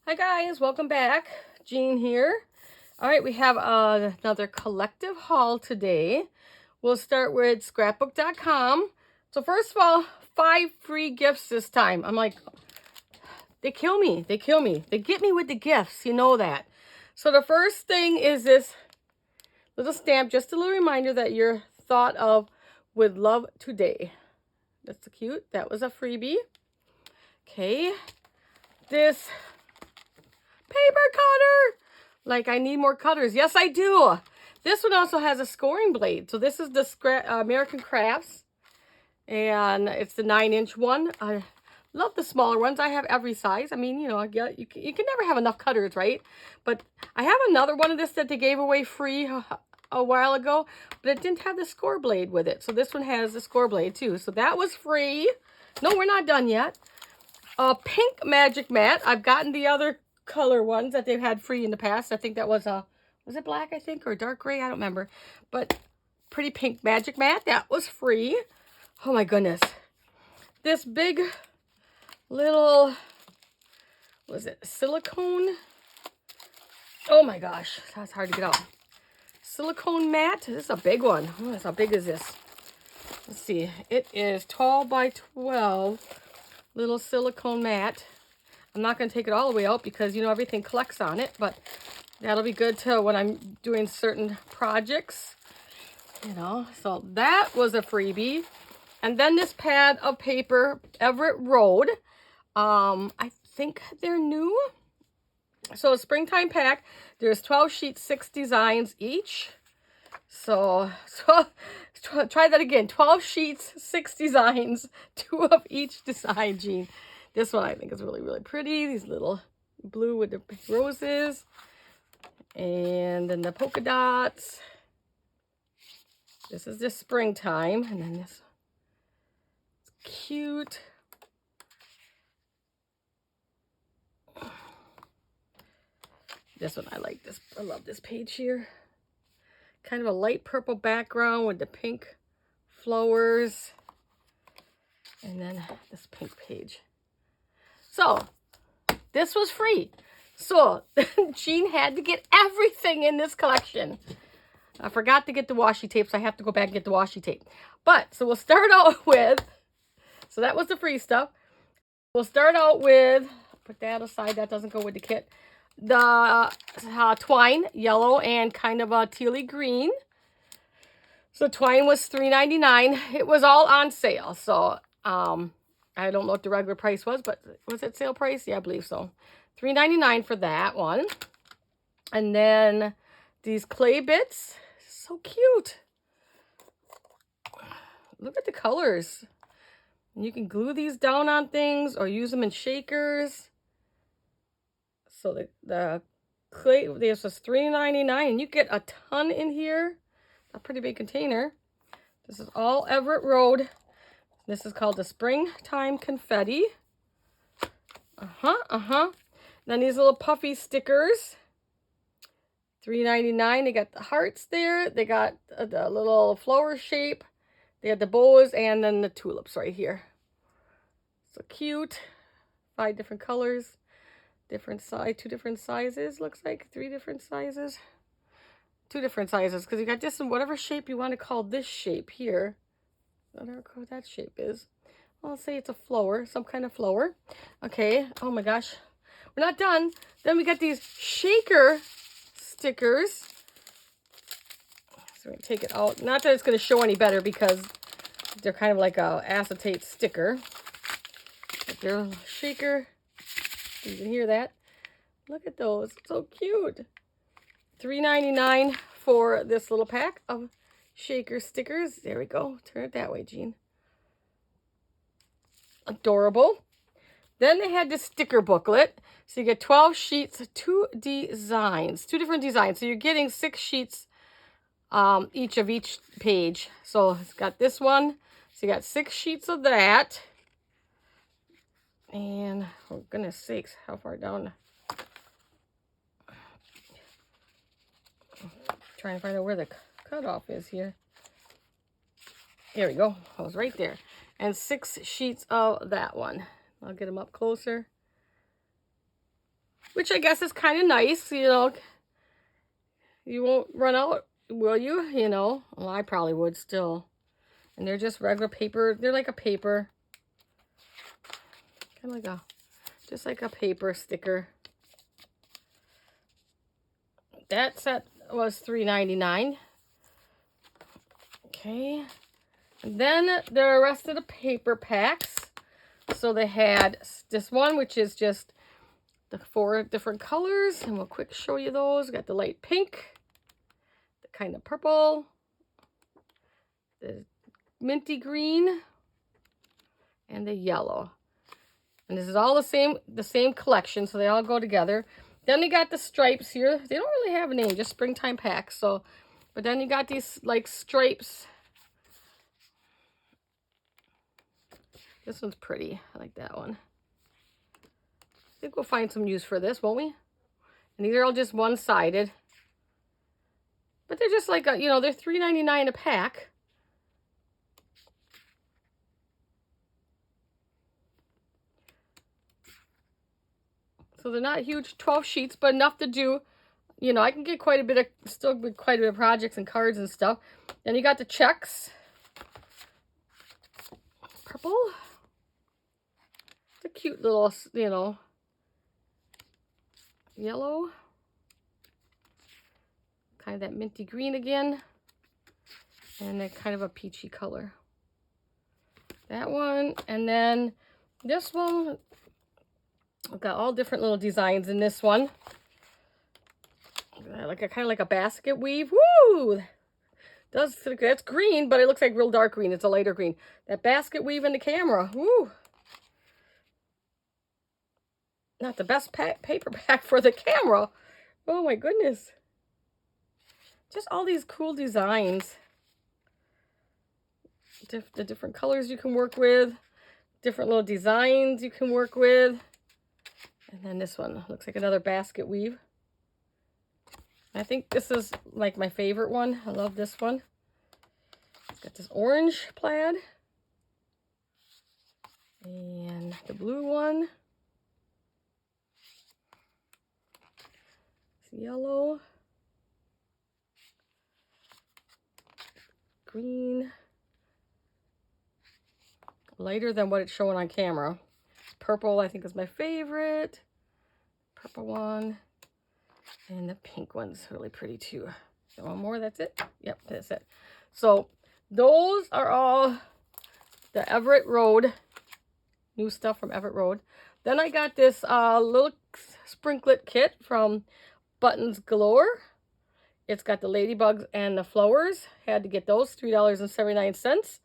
Hi guys, welcome back. Jean here. All right, we have another collective haul today. We'll start with scrapbook.com. So first of all, 5 free gifts this time. I'm like, they kill me. They kill me. They get me with the gifts. You know that. So the first thing is this little stamp, just a little reminder that you're thought of with love today. That's cute. That was a freebie. Okay. This paper cutter. Like, I need more cutters. Yes, I do. This one also has a scoring blade. So this is the American Crafts. And it's the 9-inch one. I love the smaller ones. I have every size. I mean, you know, you can never have enough cutters, right? But I have another one of this that they gave away free a while ago. But it didn't have the score blade with it. So this one has the score blade too. So that was free. No, we're not done yet. A pink magic mat. I've gotten the other color ones that they've had free in the past. I think that was it black, I think, or dark gray? I don't remember. But pretty pink magic mat. That was free. Oh my goodness. This big little, was it silicone? Oh my gosh, that's hard to get out. Silicone mat. This is a big one. Oh, how big is this? Let's see. It is 12 by 12 little silicone mat. I'm not going to take it all the way out because, you know, everything collects on it, but that'll be good too when I'm doing certain projects, you know. So that was a freebie. And then this pad of paper, Everett Road. I think they're new. So a springtime pack. There's 12 sheets, 6 designs each. So try that again. 12 sheets, 6 designs, 2 of each design, Jean. This one I think is really, really pretty. These little blue with the roses. And then the polka dots. This is just springtime. And then this. It's cute. This one, I like this. I love this page here. Kind of a light purple background with the pink flowers. And then this pink page. So, this was free. So, Jean had to get everything in this collection. I forgot to get the washi tape, so I have to go back and get the washi tape. But, so we'll start out with, so that was the free stuff. We'll start out with, put that aside, that doesn't go with the kit. The twine, yellow and kind of a tealy green. So twine was $3.99. It was all on sale. So I don't know what the regular price was, but was it sale price? Yeah, I believe so. $3.99 for that one. And then these clay bits, so cute. Look at the colors. And you can glue these down on things or use them in shakers. So the clay, this was $3.99, and you get a ton in here. A pretty big container. This is all Everett Road. This is called the Springtime Confetti. Then these little puffy stickers. $3.99. They got the hearts there. They got the little flower shape. They got the bows and then the tulips right here. So cute. 5 different colors. Different size, 2 different sizes, looks like 3 different sizes. 2 different sizes, because you got this in whatever shape you want to call this shape here. I don't know what that shape is. I'll say it's a flower, some kind of flower. Okay, oh my gosh. We're not done. Then we got these shaker stickers. So we take it out. Not that it's going to show any better because they're kind of like a acetate sticker. But they're a shaker. You can hear that. Look at those. So cute. $3.99 for this little pack of shaker stickers. There we go. Turn it that way, Jean. Adorable. Then they had this sticker booklet. So you get 12 sheets, 2 designs, 2 different designs. So you're getting 6 sheets each of each page. So it's got this one. So you got 6 sheets of that. And, for goodness sakes, how far down? Trying to find out where the cutoff is here. There we go. I was right there. And 6 sheets of that one. I'll get them up closer. which I guess is kind of nice, you know. You won't run out, will you? You know, well, I probably would still. And they're just regular paper. They're like a paper, kind of like a, just like a paper sticker. That set was $3.99. Okay. And then the rest of the paper packs. So they had this one, which is just the 4 different colors, and we'll quick show you those. Got the light pink, the kind of purple, the minty green, and the yellow. And this is all the same collection, so they all go together. Then they got the stripes here. They don't really have a name, just springtime packs. So, but then you got these like stripes. This one's pretty. I like that one. I think we'll find some use for this, won't we? And these are all just one-sided. But they're just like, you know, they're $3.99 a pack. So they're not huge, 12 sheets, but enough to do. You know, I can get quite a bit of, still get quite a bit of projects and cards and stuff. Then you got the checks. Purple. It's a cute little, you know, yellow. Kind of that minty green again. And then kind of a peachy color. That one. And then this one. I've got all different little designs in this one. Like a kind of like a basket weave. Woo! That's green, but it looks like real dark green. It's a lighter green. That basket weave in the camera. Woo! Not the best paper pack for the camera. Oh my goodness. Just all these cool designs. The different colors you can work with. Different little designs you can work with. And then this one looks like another basket weave. I think this is like my favorite one. I love this one. It's got this orange plaid. And the blue one. It's yellow. Green. Lighter than what it's showing on camera. Purple, I think, is my favorite. Purple one. And the pink one's really pretty too. One more, that's it? Yep, that's it. So those are all the Everett Road. New stuff from Everett Road. Then I got this little sprinklet kit from Buttons Galore. It's got the ladybugs and the flowers. Had to get those, $3.79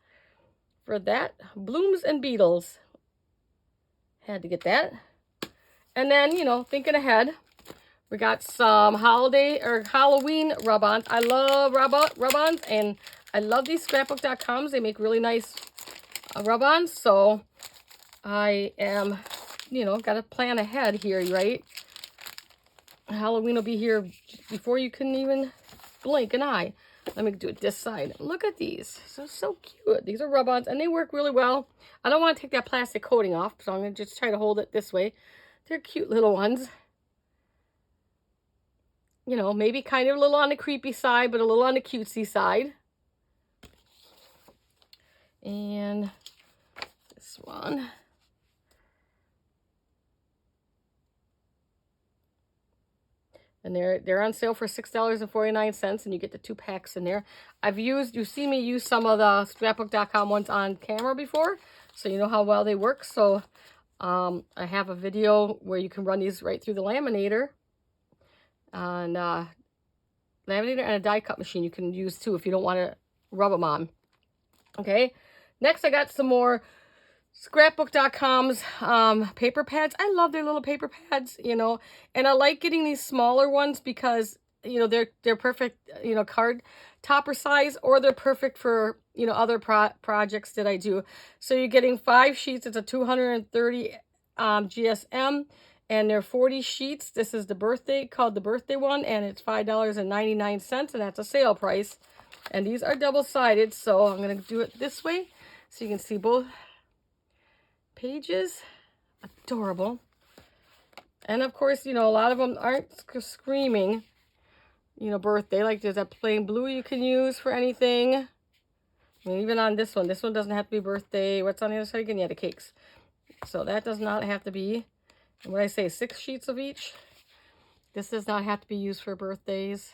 for that. Blooms and Beetles. Had to get that. And then, you know, thinking ahead, we got some holiday or Halloween rub-ons. I love rub-ons, and I love these scrapbook.coms. They make really nice rub-ons. So I am, you know, got to plan ahead here, right? Halloween will be here before you can even blink an eye. Let me do it this side. Look at these. So cute. These are rub-ons, and they work really well. I don't want to take that plastic coating off, so I'm going to just try to hold it this way. They're cute little ones. You know, maybe kind of a little on the creepy side, but a little on the cutesy side. And this one. And they're on sale for $6.49, and you get the 2 packs in there. You've seen me use some of the scrapbook.com ones on camera before, so you know how well they work. So I have a video where you can run these right through the laminator. And laminator and a die cut machine you can use too if you don't want to rub them on. Okay, next I got some more scrapbook.com's paper pads. I love their little paper pads, you know, and I like getting these smaller ones because, you know, they're perfect, you know, card topper size, or they're perfect for, you know, other projects that I do. So you're getting 5 sheets. It's a 230 GSM. And they're 40 sheets. This is the birthday, called the birthday one, and it's $5.99, and that's a sale price. And these are double-sided, so I'm going to do it this way so you can see both pages. Adorable. And of course, you know, a lot of them aren't screaming, you know, birthday. Like there's that plain blue you can use for anything. I mean, even on this one doesn't have to be birthday. What's on the other side again? Yeah, the cakes. So that does not have to be. And what I say, 6 sheets of each. This does not have to be used for birthdays.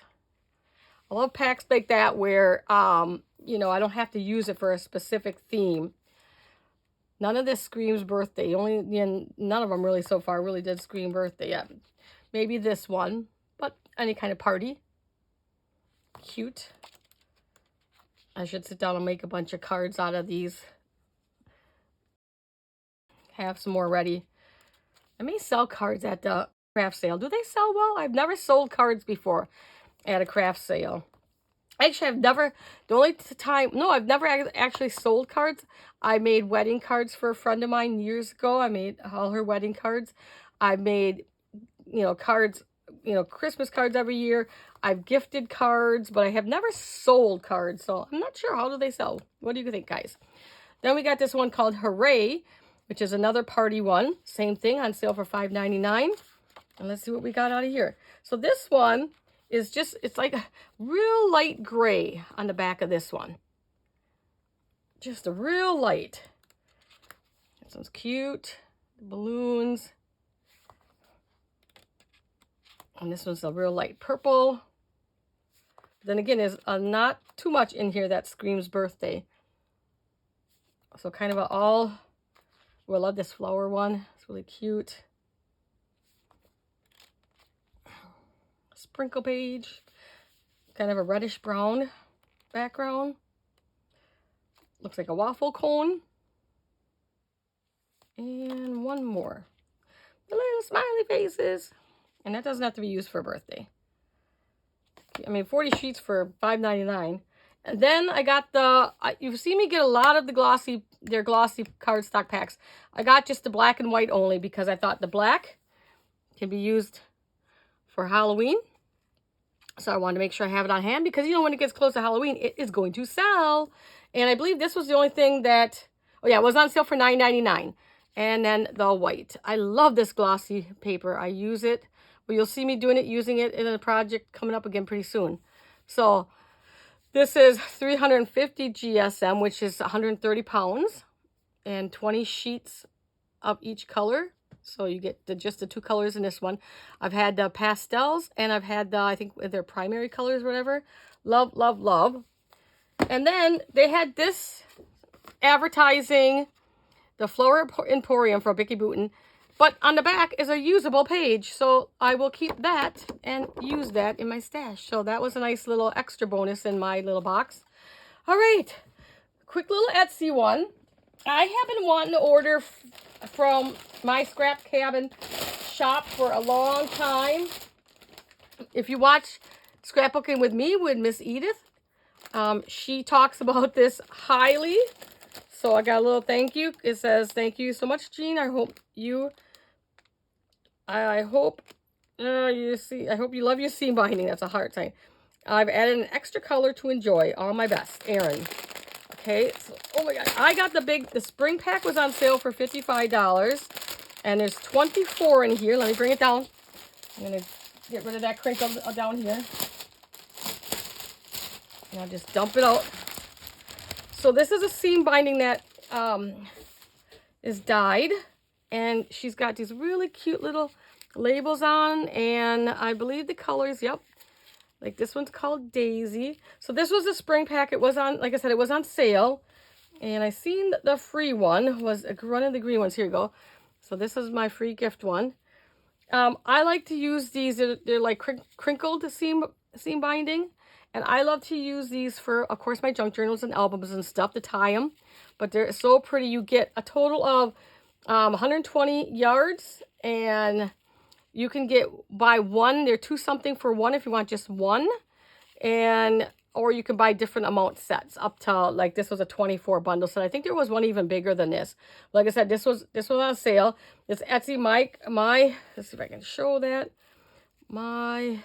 I love packs like that where, you know, I don't have to use it for a specific theme. None of this screams birthday. Only, you know, none of them really so far really did scream birthday yet. Maybe this one, but any kind of party. Cute. I should sit down and make a bunch of cards out of these. Have some more ready. I may sell cards at the craft sale. Do they sell well? I've never sold cards before at a craft sale. Actually, I've never, the only time, no, I've never actually sold cards. I made wedding cards for a friend of mine years ago. I made all her wedding cards. I made, you know, cards, you know, Christmas cards every year. I've gifted cards, but I have never sold cards. So I'm not sure. How do they sell? What do you think, guys? Then we got this one called Hooray, which is another party one. Same thing, on sale for $5.99. And let's see what we got out of here. So this one is just, it's like a real light gray on the back of this one. Just a real light. This one's cute. The balloons. And this one's a real light purple. Then again, there's not too much in here that screams birthday. So kind of a all, oh, I love this flower one. It's really cute. Sprinkle page. Kind of a reddish brown background. Looks like a waffle cone. And one more. The little smiley faces. And that doesn't have to be used for a birthday. I mean, 40 sheets for $5.99. And then I got the, you've seen me get a lot of the glossy, their glossy cardstock packs. I got just the black and white only because I thought the black can be used for Halloween. So I wanted to make sure I have it on hand because, you know, when it gets close to Halloween, it is going to sell. And I believe this was the only thing that, oh yeah, it was on sale for $9.99. And then the white. I love this glossy paper. I use it. But you'll see me doing it, using it in a project coming up again pretty soon. So this is 350 GSM, which is 130 pounds. And 20 sheets of each color. So you get just the 2 colors in this one. I've had the pastels and I've had the, I think they're primary colors or whatever. Love, love, love. And then they had this advertising the Flower Emporium for Bicky Booten. But on the back is a usable page. So I will keep that and use that in my stash. So that was a nice little extra bonus in my little box. All right. Quick little Etsy one. I have been wanting to order from my scrap cabin shop for a long time. If you watch Scrapbooking with me with Miss Edith, she talks about this highly. So I got a little thank you. It says, thank you so much, Jean. I hope you love your seam binding. That's a heart sign. I've added an extra color to enjoy. All my best, Erin. Okay, so, oh my God, I got the spring pack was on sale for $55, and there's 24 in here. Let me bring it down. I'm gonna get rid of that crinkle down here. And I'll just dump it out. So this is a seam binding that is dyed, and she's got these really cute little labels on, and I believe the colors, yep. Like this one's called Daisy. So this was a spring pack. It was on, like I said, it was on sale. And I seen the free one was one of the green ones. Here you go. So this is my free gift one. I like to use these. They're like crinkled seam binding. And I love to use these for, of course, my junk journals and albums and stuff to tie them. But they're so pretty. You get a total of 120 yards, and you can buy one. They're 2 something for one if you want just one. Or you can buy different amount sets up to, like this was a 24 bundle set. I think there was one even bigger than this. Like I said, this was on sale. It's Etsy let's see if I can show that. My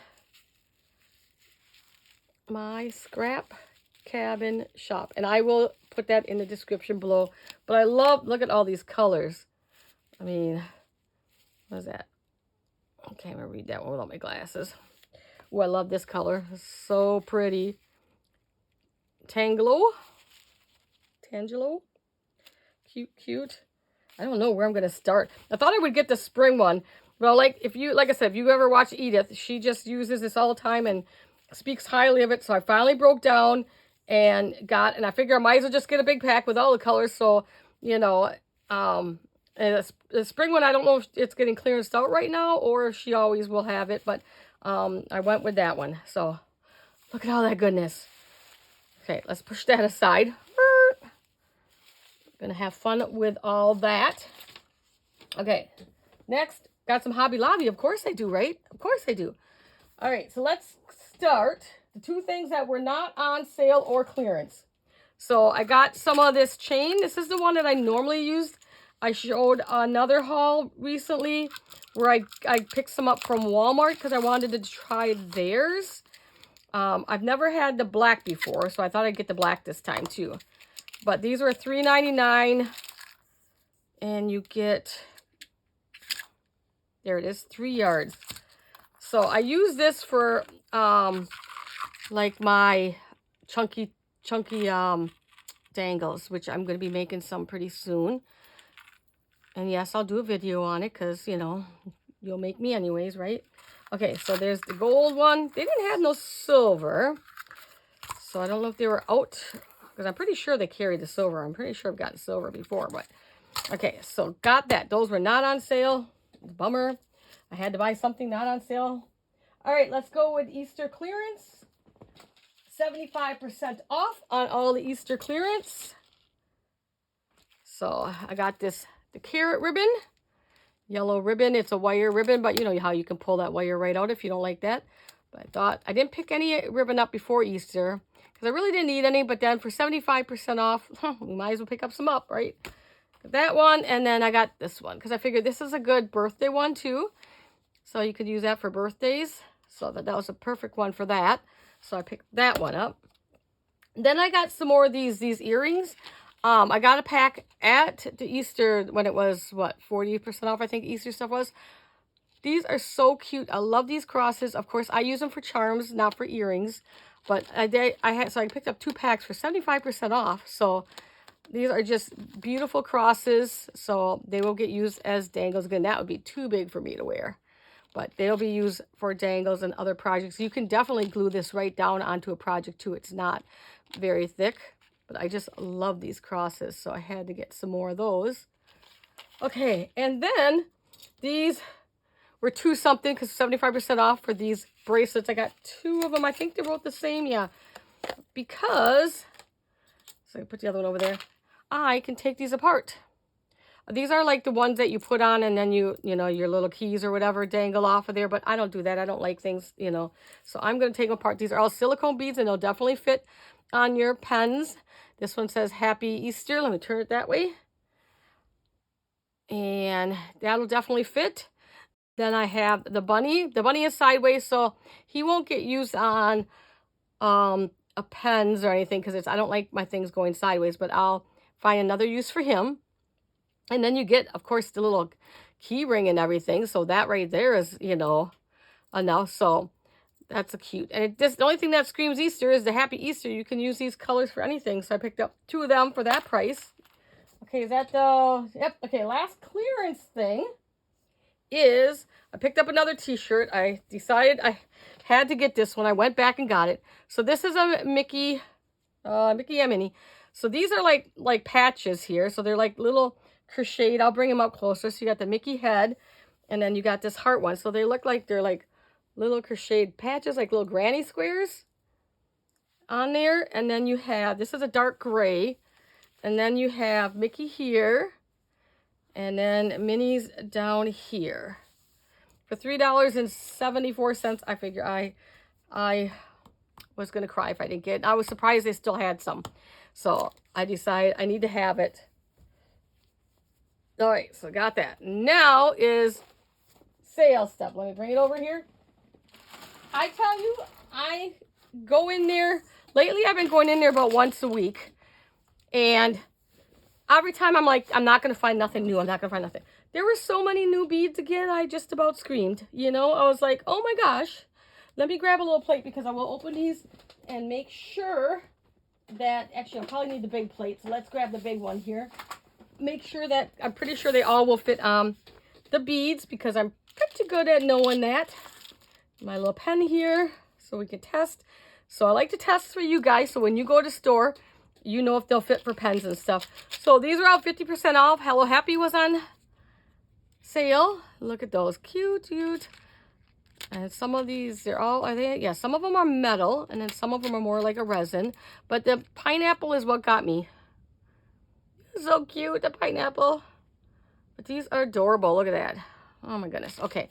scrap cabin shop. And I will put that in the description below. But I love, look at all these colors. I mean, what is that? Okay, I'm gonna read that one without my glasses. Oh, I love this color. It's so pretty. Tangelo. Cute, cute. I don't know where I'm gonna start. I thought I would get the spring one. Well, like I said, if you ever watch Edith, she just uses this all the time and speaks highly of it. So I finally broke down and I figure I might as well just get a big pack with all the colors. So, you know, and the spring one, I don't know if it's getting clearanced out right now or if she always will have it, but I went with that one. So look at all that goodness. Okay, let's push that aside. Gonna have fun with all that. Okay, next, got some Hobby Lobby. Of course I do, right? Of course I do. All right, so let's start the two things that were not on sale or clearance. So I got some of this chain. This is the one that I normally use. I showed another haul recently where I picked some up from Walmart because I wanted to try theirs. I've never had the black before, so I thought I'd get the black this time too. But these were $3.99, and you get, there it is, 3 yards. So I use this for like my chunky dangles, which I'm going to be making some pretty soon. And yes, I'll do a video on it because, you know, you'll make me anyways, right? Okay, so there's the gold one. They didn't have no silver, so I don't know if they were out, because I'm pretty sure they carried the silver. I'm pretty sure I've gotten silver before, but okay, so got that. Those were not on sale. Bummer. I had to buy something not on sale. All right, let's go with Easter clearance. 75% off on all the Easter clearance. So I got the carrot ribbon, yellow ribbon. It's a wire ribbon, but you know how you can pull that wire right out if you don't like that. But I thought I didn't pick any ribbon up before Easter because I really didn't need any. But then for 75% off, we might as well pick up some up, right? That one, and then I got this one because I figured this is a good birthday one too. So you could use that for birthdays. So that was a perfect one for that. So I picked that one up. Then I got some more of these earrings. I got a pack at the Easter when it was, what, 40% off, I think Easter stuff was. These are so cute. I love these crosses. Of course, I use them for charms, not for earrings. But I picked up 2 packs for 75% off. So these are just beautiful crosses. So they will get used as dangles. Again, that would be too big for me to wear. But they'll be used for dangles and other projects. You can definitely glue this right down onto a project too. It's not very thick. But I just love these crosses, so I had to get some more of those. Okay, and then these were 2 something because 75% off for these bracelets. I got 2 of them. I think they're both the same, yeah. Because, so I put the other one over there, I can take these apart. These are like the ones that you put on and then you know, your little keys or whatever dangle off of there. But I don't do that. I don't like things, you know. So I'm going to take them apart. These are all silicone beads and they'll definitely fit on your pens. This one says Happy Easter. Let me turn it that way. And that'll definitely fit. Then I have the bunny. The bunny is sideways, so he won't get used on a pens or anything because I don't like my things going sideways, but I'll find another use for him. And then you get, of course, the little key ring and everything. So that right there is, you know, enough. So that's a cute. And the only thing that screams Easter is the Happy Easter. You can use these colors for anything. So I picked up 2 of them for that price. Okay, is that the, yep. Okay, last clearance thing is I picked up another t-shirt. I decided I had to get this one. I went back and got it. So this is a Mickey and Minnie. So these are like patches here. So they're like little crocheted. I'll bring them up closer. So you got the Mickey head and then you got this heart one. So they look like they're like little crocheted patches, like little granny squares on there. And then you have, this is a dark gray. And then you have Mickey here. And then Minnie's down here. For $3.74, I figure I was going to cry if I didn't get it. I was surprised they still had some. So I decided I need to have it. All right, so got that. Now is sales stuff. Let me bring it over here. I tell you, I go in there. Lately, I've been going in there about once a week. And every time I'm like, I'm not going to find nothing new. I'm not going to find nothing. there were so many new beads again, I just about screamed. You know, I was like, oh my gosh. Let me grab a little plate because I will open these and make sure that, actually, I'll probably need the big plate. So let's grab the big one here. Make sure that, I'm pretty sure they all will fit the beads because I'm pretty good at knowing that. My little pen here so we can test. So I like to test for you guys. So when you go to store, you know if they'll fit for pens and stuff. So these are all 50% off. Hello Happy was on sale. Look at those. Cute, cute. And some of these, they're all, I think, yeah, some of them are metal. And then some of them are more like a resin. But the pineapple is what got me. So cute, the pineapple. But these are adorable. Look at that. Oh my goodness. Okay.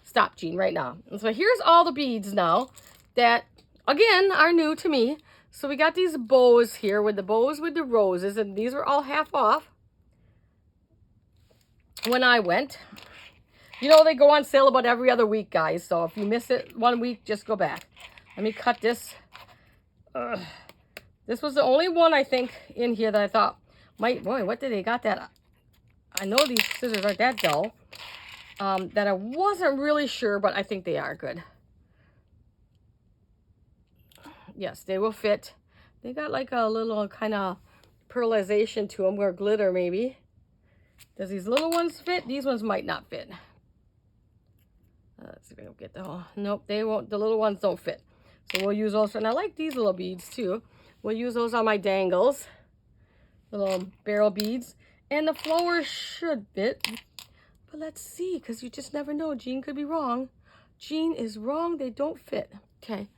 Stop, Jean, right now. And so here's all the beads now that, again, are new to me. So we got these bows here with the bows with the roses. And these were all half off when I went. You know, they go on sale about every other week, guys. So if you miss it 1 week, just go back. Let me cut this. This was the only one, I think, in here that I thought, boy, what did they got that? I know these scissors aren't that dull. That I wasn't really sure, but I think they are good. Yes, they will fit. They got like a little kind of pearlization to them, or glitter maybe. Does these little ones fit? These ones might not fit. Let's see if I can get the whole. Nope, they won't. The little ones don't fit. So we'll use those. And I like these little beads too. We'll use those on my dangles. Little barrel beads. And the flowers should fit. But let's see, because you just never know. Jean could be wrong. Jean is wrong. They don't fit. Okay.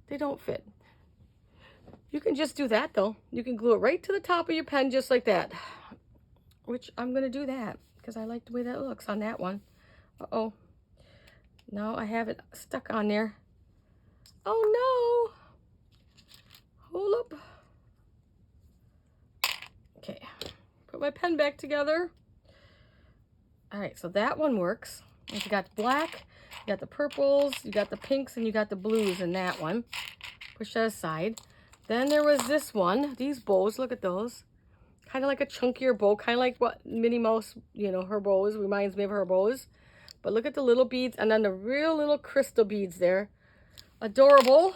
They don't fit. You can just do that, though. You can glue it right to the top of your pen just like that. Which I'm going to do that because I like the way that looks on that one. Uh-oh. Now I have it stuck on there. Oh, no. Hold up. Okay. Put my pen back together. All right, so that one works. You got the black, you got the purples, you got the pinks, and you got the blues in that one. Push that aside. Then there was this one. These bows, look at those. Kind of like a chunkier bow, kind of like what Minnie Mouse, you know, her bows, reminds me of her bows. But look at the little beads, and then the real little crystal beads there. Adorable.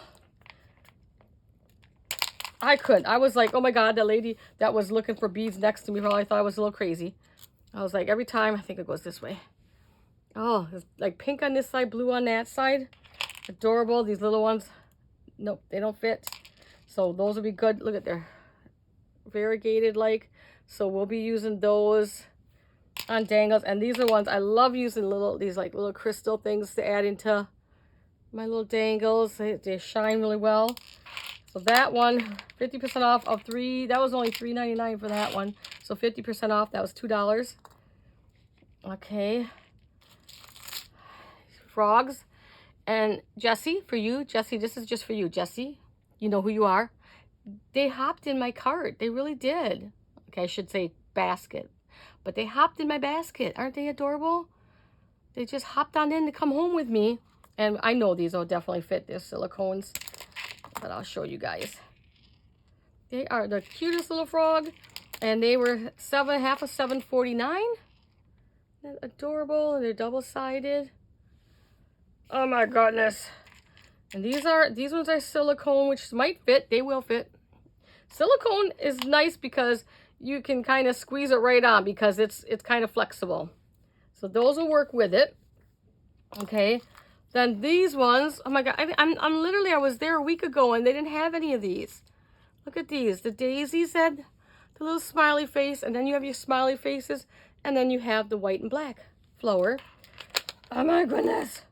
I was like, oh my God, the lady that was looking for beads next to me probably thought I was a little crazy. I was like, every time, I think it goes this way. Oh, it's like pink on this side, blue on that side. Adorable. These little ones, nope, they don't fit. So those will be good. Look at their variegated like. So we'll be using those on dangles. And these are ones I love using these like little crystal things to add into my little dangles. They shine really well. So that one, 50% off of that was only $3.99 for that one. So 50% off, that was $2. Okay. Frogs. And Jessie, for you, Jessie, this is just for you, Jessie. You know who you are. They hopped in my cart. They really did. Okay, I should say basket. But they hopped in my basket. Aren't they adorable? They just hopped on in to come home with me. And I know these will definitely fit. They're silicones. But I'll show you guys. They are the cutest little frog. And they were half of $7.49. They're adorable. And they're double-sided. Oh my goodness. And these ones are silicone, which might fit. They will fit. Silicone is nice because you can kind of squeeze it right on because it's kind of flexible. So those will work with it. Okay. Then these ones, oh my God, I'm literally, I was there a week ago and they didn't have any of these. Look at these. The daisies had the little smiley face, and then you have your smiley faces, and then you have the white and black flower. Oh my goodness.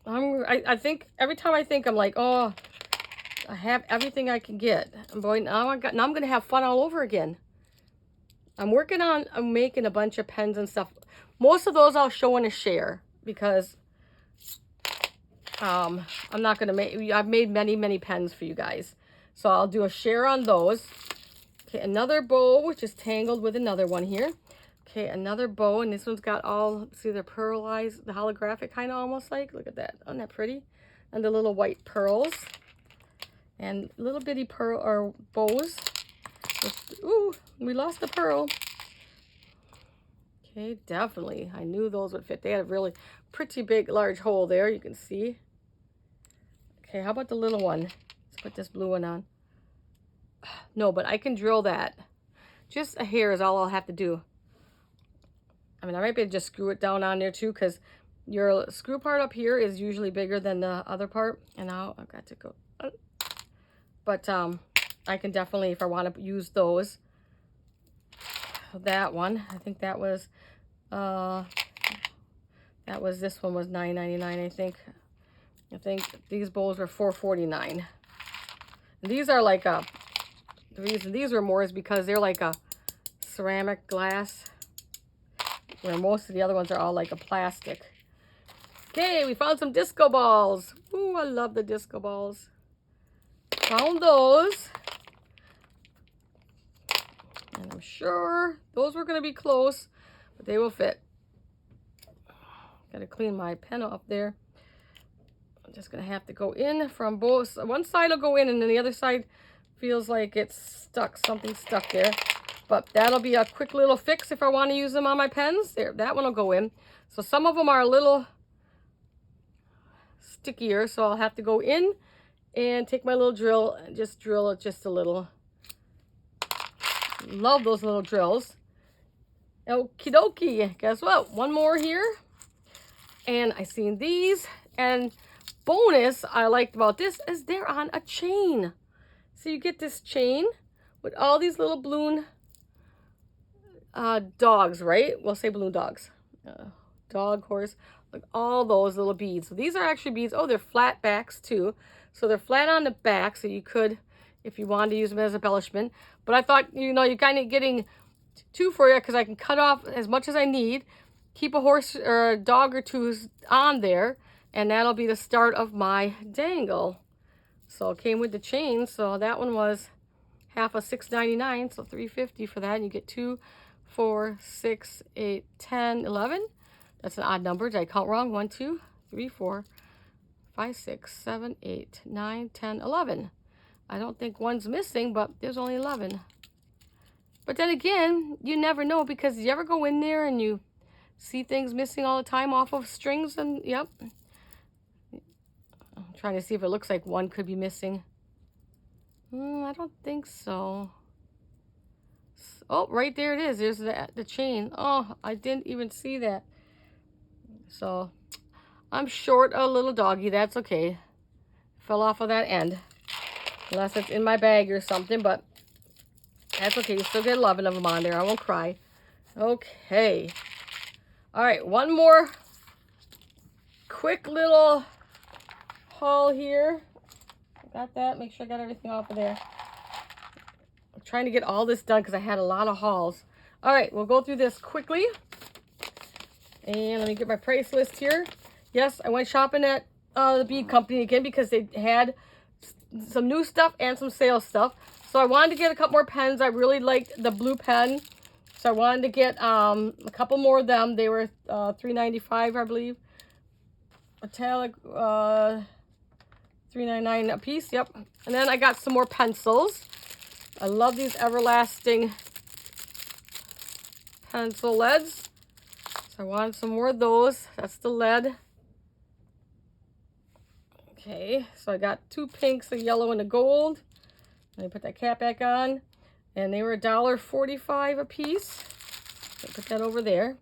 I think every time I think, I'm like, oh, I have everything I can get. And boy, now I'm going to have fun all over again. I'm working on making a bunch of pens and stuff. Most of those I'll show in a share because I'm not going to make, I've made many pens for you guys. So I'll do a share on those. Okay, another bow, which is tangled with another one here. Okay, another bow, and this one's got all, see, they're pearlized, the holographic kind of almost like. Look at that. Isn't that pretty? And the little white pearls. And little bitty pearl or bows. Ooh, we lost the pearl. Okay, definitely. I knew those would fit. They had a really pretty big, large hole there, you can see. Okay, how about the little one? Let's put this blue one on. No, but I can drill that. Just a hair is all I'll have to do. I mean, I might be able to just screw it down on there too, because your screw part up here is usually bigger than the other part. And now I've got to go. But I can definitely, if I want to use those. That one, I think that was this one was $9.99, I think. I think these bowls were $4.49. And these are like the reason these were more is because they're like a ceramic glass, where most of the other ones are all like a plastic. Okay, we found some disco balls. Ooh, I love the disco balls. Found those. And I'm sure those were going to be close, but they will fit. Got to clean my pen up there. I'm just going to have to go in from both. One side will go in, and then the other side feels like it's stuck. Something stuck there. But that'll be a quick little fix if I want to use them on my pens. There, that one will go in. So some of them are a little stickier, so I'll have to go in and take my little drill and just drill it just a little. Love those little drills. Okie dokie. Guess what? One more here. And I seen these. And bonus I liked about this is they're on a chain. So you get this chain with all these little balloon dogs, right? We'll say balloon dogs. Dog, horse, like all those little beads. So these are actually beads. Oh, they're flat backs too. So they're flat on the back, so you could, if you wanted to use them as embellishment. But I thought, you know, you're kind of getting two for you because I can cut off as much as I need, keep a horse or a dog or two on there, and that'll be the start of my dangle. So it came with the chain. So that one was half of $6.99, so $3.50 for that. And you get 2, 4, 6, 8, 10, 11. That's an odd number. Did I count wrong? 1, 2, 3, 4, 5, 6, 7, 8, 9, 10, 11. I don't think one's missing, but there's only 11. But then again, you never know, because you ever go in there and you see things missing all the time off of strings, and yep. I'm trying to see if it looks like one could be missing. I don't think so. Oh, right there it is. There's the chain. Oh, I didn't even see that. So I'm short a little doggy. That's okay. Fell off of that end. Unless it's in my bag or something, but that's okay. You still get 11 of them on there. I won't cry. Okay. All right, one more quick little haul here. Got that. Make sure I got everything off of there. I'm trying to get all this done because I had a lot of hauls. All right, we'll go through this quickly. And let me get my price list here. Yes, I went shopping at the bead company again because they had some new stuff and some sales stuff. So I wanted to get a couple more pens. I really liked the blue pen. So I wanted to get a couple more of them. They were $3.95, I believe. Metallic, $3.99 a piece. Yep. And then I got some more pencils. I love these everlasting pencil leads. So I wanted some more of those. That's the lead. Okay, so I got 2 pinks, a yellow and a gold. Let me put that cap back on. And they were $1.45 a piece. So put that over there.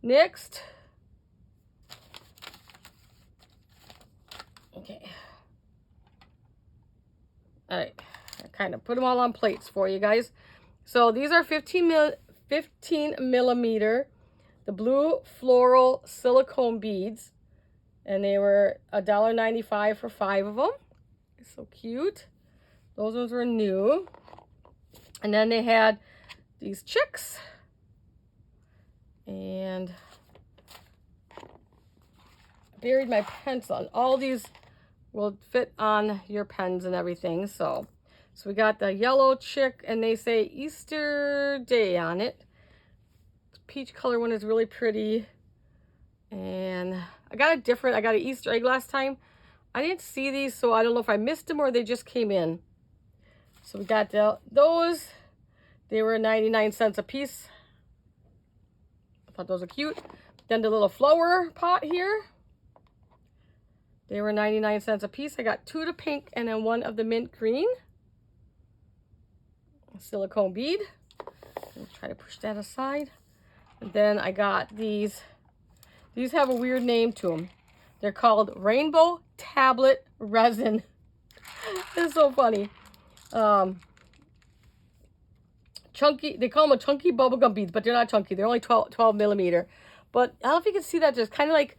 Next. Okay. All right. I kind of put them all on plates for you guys. So these are 15 millimeter, the blue floral silicone beads. And they were $1.95 for 5 of them. So cute. Those ones were new. And then they had these chicks. And I buried my pencil. And all these will fit on your pens and everything. So we got the yellow chick, and they say Easter Day on it. The peach color one is really pretty. And I got an Easter egg last time. I didn't see these, so I don't know if I missed them or they just came in. So we got those. They were 99 cents a piece. I thought those were cute. Then the little flower pot here. They were 99 cents a piece. I got 2 of the pink and then 1 of the mint green. A silicone bead. I'll try to push that aside. And then I got these. These have a weird name to them. They're called Rainbow Tablet Resin. It's so funny. Chunky, they call them a chunky bubblegum beads, but they're not chunky. They're only 12 millimeter. But I don't know if you can see that. There's kind of like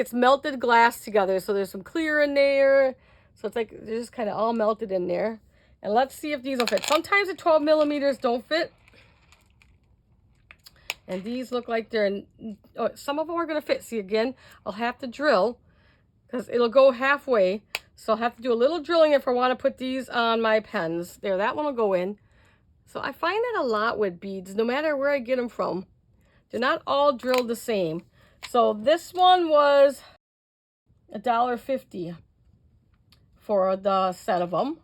it's melted glass together. So there's some clear in there. So it's like they're just kind of all melted in there. And let's see if these will fit. Sometimes the 12 millimeters don't fit. And these look like they're, some of them are going to fit. See, again, I'll have to drill because it'll go halfway. So I'll have to do a little drilling if I want to put these on my pens. There, that one will go in. So I find that a lot with beads, no matter where I get them from. They're not all drilled the same. So this one was $1.50 for the set of them.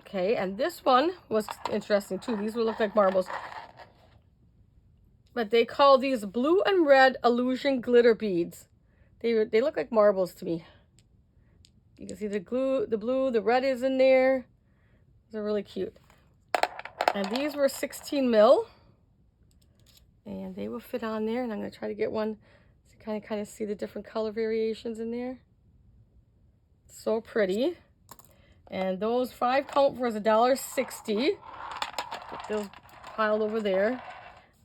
Okay, and this one was interesting too. These would look like marbles. But they call these blue and red illusion glitter beads. They look like marbles to me. You can see the blue, the red is in there. They're really cute. And these were 16 mil. And they will fit on there. And I'm going to try to get one to kind of see the different color variations in there. So pretty. And those 5 count was $1.60. Put those piled over there.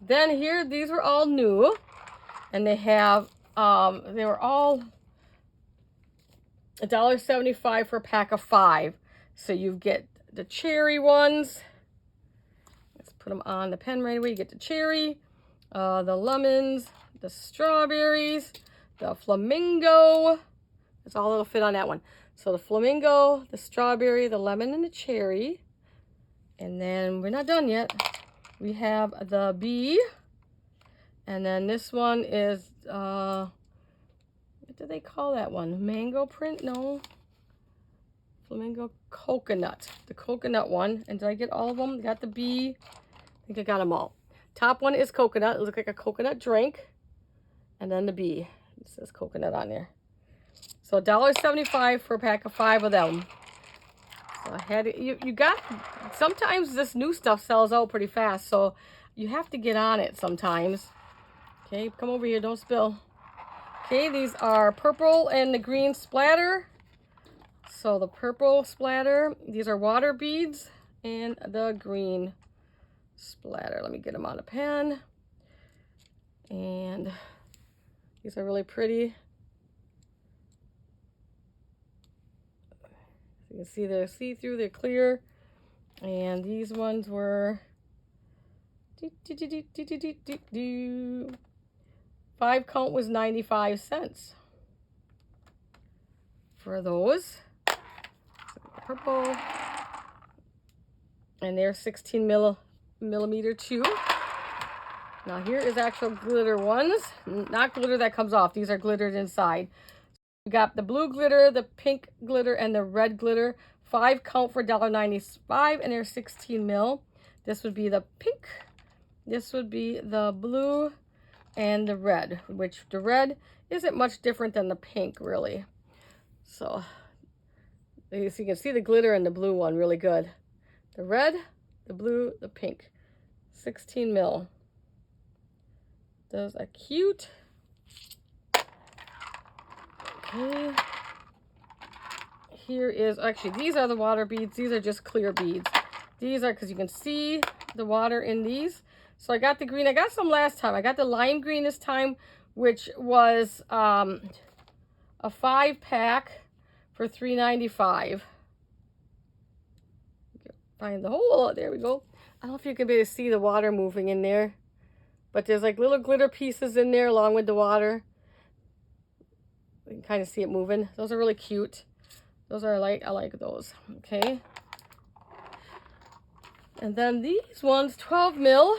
Then here, these were all new. And they have, they were all $1.75 for a pack of 5. So you get the cherry ones. Let's put them on the pen right away. You get the cherry, the lemons, the strawberries, the flamingo. That's all that'll fit on that one. So the flamingo, the strawberry, the lemon, and the cherry. And then we're not done yet. We have the bee. And then this one is, what do they call that one? Mango print? No. Flamingo coconut. The coconut one. And did I get all of them? Got the bee. I think I got them all. Top one is coconut. It looks like a coconut drink. And then the bee. It says coconut on there. So $1.75 for a pack of 5 of them. So I had it. You got, sometimes this new stuff sells out pretty fast. So you have to get on it sometimes. Okay, come over here. Don't spill. Okay, these are purple and the green splatter. So the purple splatter, these are water beads, and the green splatter. Let me get them on a pen. And these are really pretty. You can see they're see-through, they're clear. And these ones were 5 count was 95 cents for those. Purple. And they're 16 millimeter too. Now here is actual glitter ones. Not glitter that comes off. These are glittered inside. We got the blue glitter, the pink glitter, and the red glitter. 5 count for $1.95, and they're 16 mil. This would be the pink. This would be the blue and the red, which the red isn't much different than the pink, really. So you can see the glitter in the blue one really good. The red, the blue, the pink. 16 mil. Those are cute. Okay. Here is, actually, these are the water beads. These are just clear beads. These are, because you can see the water in these. So I got the green. I got some last time. I got the lime green this time, which was a 5-pack for $3.95. Find the hole. There we go. I don't know if you can be able to see the water moving in there, but there's like little glitter pieces in there along with the water. You can kind of see it moving. Those are really cute. Those are I like those. Okay. And then these ones, 12 mil,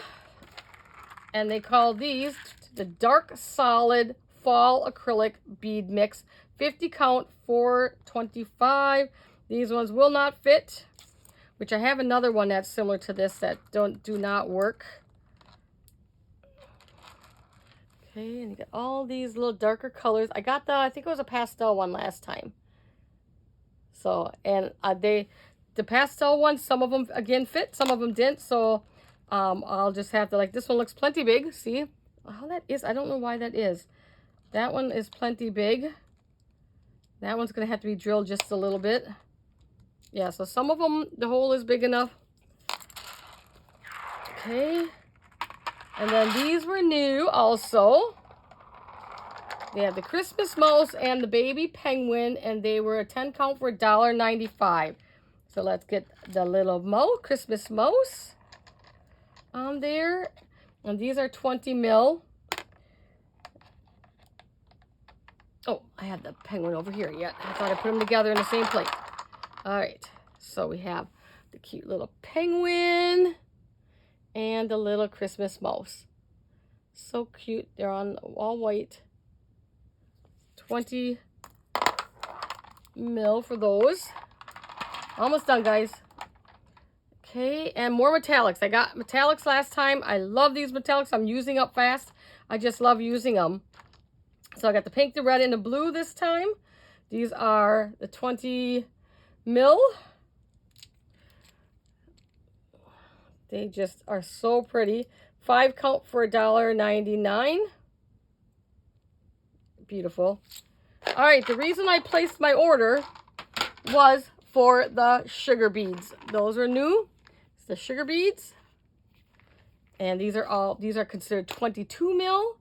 and they call these the Dark Solid Fall Acrylic Bead Mix. 50 count, $4.25. These ones will not fit, which I have another one that's similar to this that do not work. Okay, and you got all these little darker colors. I got I think it was a pastel one last time. So, and the pastel ones, some of them again fit, some of them didn't. So, I'll just have to, like, this one looks plenty big. See how that is? I don't know why that is. That one is plenty big. That one's gonna have to be drilled just a little bit. Yeah, so some of them, the hole is big enough. Okay. And then these were new also. They have the Christmas mouse and the baby penguin, and they were a 10 count for $1.95. So let's get the little Christmas mouse on there. And these are 20 mil. Oh, I had the penguin over here yet. I thought I put them together in the same plate. All right, so we have the cute little penguin and the little Christmas mouse. So cute. They're on all white. 20 mil for those. Almost done, guys. Okay, and more metallics. I got metallics last time. I love these metallics. I'm using up fast. I just love using them. So I got the pink, the red, and the blue this time. These are the 20 mil. They just are so pretty. 5 count for $1.99. Beautiful. All right, the reason I placed my order was for the sugar beads. Those are new. It's the sugar beads. And these are considered 22 mil.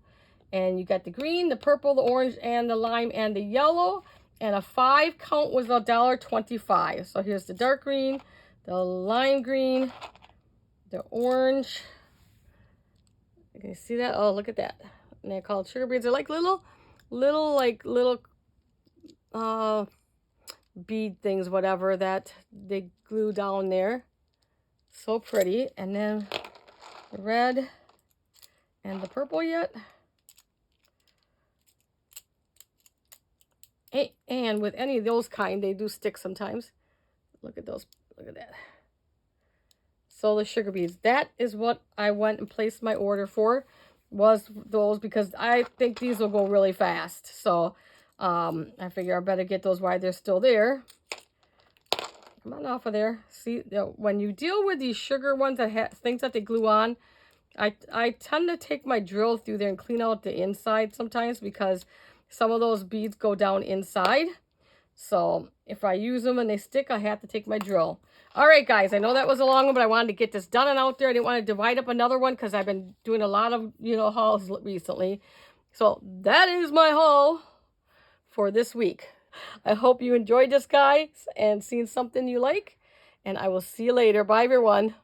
And you got the green, the purple, the orange, and the lime, and the yellow. And a 5 count was $1.25. So here's the dark green, the lime green, the orange. Can you see that? Oh, look at that. And they're called sugar beads. They're like little bead things, whatever, that they glue down there. So pretty. And then the red and the purple yet. And with any of those kind, they do stick sometimes. Look at those. Look at that. So the sugar beads. That is what I went and placed my order for. Was those, because I think these will go really fast. So I figure I better get those while they're still there. Come on off of there. See, when you deal with these sugar ones that have things that they glue on, I tend to take my drill through there and clean out the inside sometimes, because some of those beads go down inside. So if I use them and they stick, I have to take my drill. All right, guys, I know that was a long one, but I wanted to get this done and out there. I didn't want to divide up another one because I've been doing a lot of, hauls recently. So that is my haul for this week. I hope you enjoyed this, guys, and seen something you like. And I will see you later. Bye, everyone.